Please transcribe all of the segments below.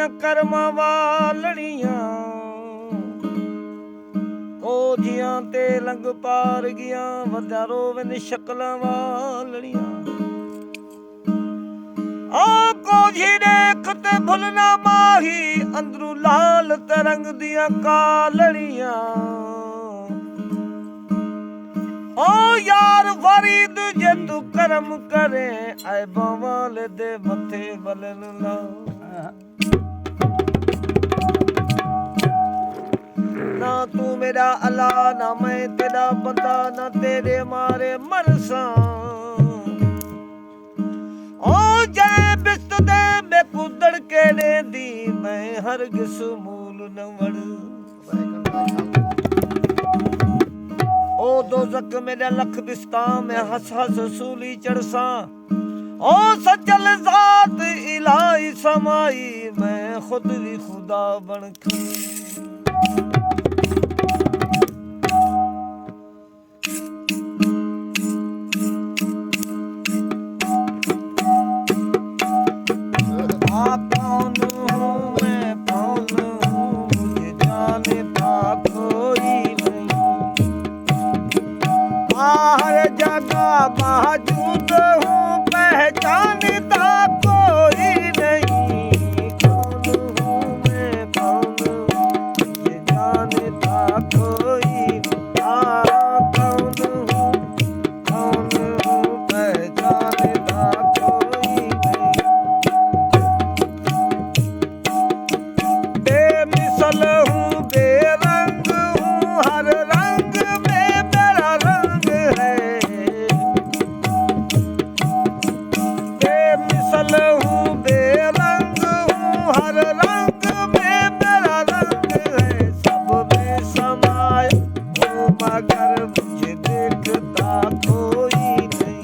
दिया कर्मा वालड़ियां कोझियां ते लंग पार गया वधा रोवन शकलां वालड़ियां आ कोझी देख ते भुलना माही अंदरू लाल तरंग दिया कालड़ियां ओ यार फरीद जे तू करम करे ऐ बवाल दे मथे बलन ला ना तू मेरा अल्लाह ना मैं तेरा बंदा ना तेरे मारे मरसा ओ जय बिस्त दे मैं कुदड़ के दे दी मैं हरगिस मूल न वड़ ओ दोज़ख मेरा लख बिस्ता में हंस हंस सूली चढ़सा ओ सचल जात इलाही समाई मैं खुद भी खुदा बन के हर जगह मौजूद हूँ पहचानता कोई नहीं कौन हूँ मैं कौन ये जानता कोई कौन हूँ पहचानता कोई नहीं बेमिसल हूँ बेरंग हूँ हर रंग में मेरा रंग बेमिसल हूँ बेरंग हूँ हर रंग में मेरा रंग है सब में समाया हूँ मगर मुझे देखता कोई नहीं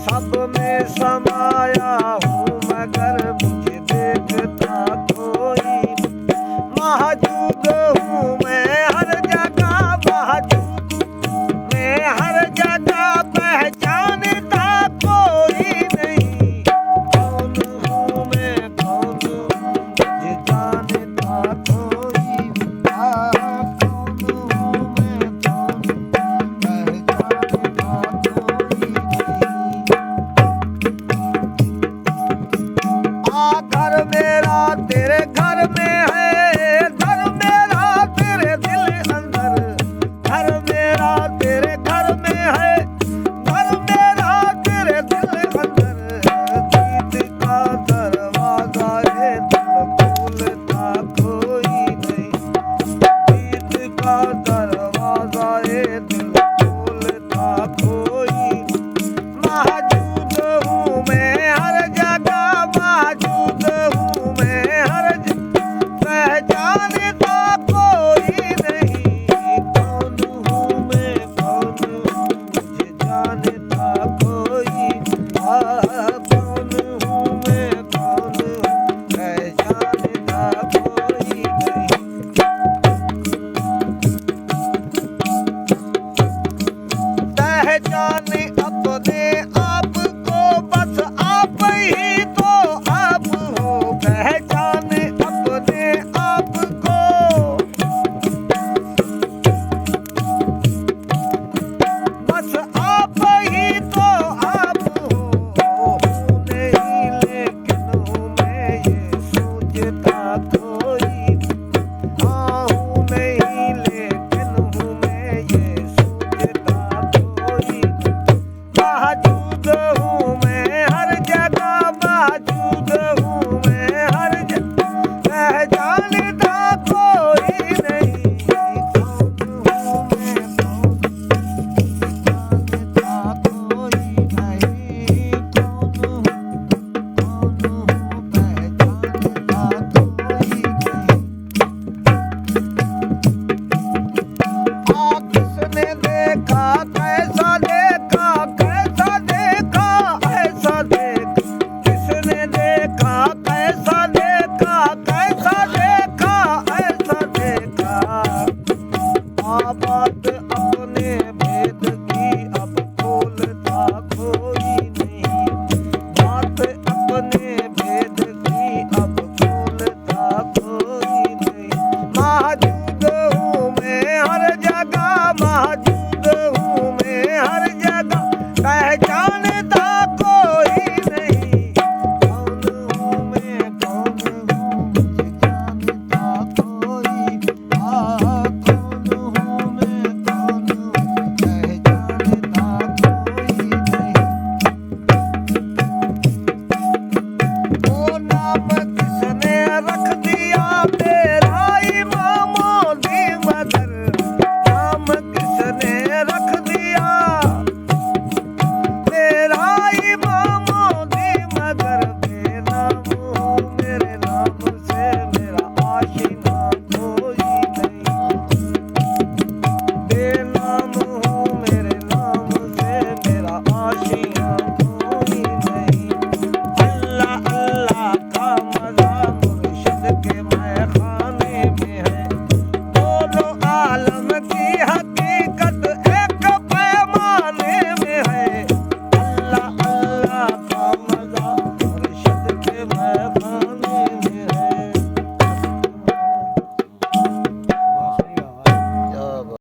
सब में समाया हूँ मगर मुझे देखता कोई मौजूद हूँ मैं हर जगह मौजूद मैं हर जगह पहचानता कोई नहीं कौन हूँ मैं कौन हूँ मुझे जानता कोई कौन हूँ मैं कौन पहचानता कोई नहीं आ घर मेरा तेरे घर में है घर मेरा तेरे दिल अंदर घर मेरा तेरे घर में है घर मेरा तेरे दिल अंदर जीत का दरवाजा है दिल खोलता कोई नहीं जीत का दरवाजा है दिल खोलता कोई मौजूद हूँ मैं हर जगह मौजूद हूँ मैं हर पहचानता कोई नहीं कौन हूँ मैं कौन हूँ मुझे जानता कोई कौन हूँ मैं कौन हूँ पहचानता कोई नहीं पहचाने अपने आप को बस आप ही तो आप हो पहचाने अपने आप को बस आप ही तो आप हो नहीं लेकिन हूँ मैं ये सोचता कोई हाँ हूँ नहीं लेकिन हूँ मैं ये सोचता कोई कह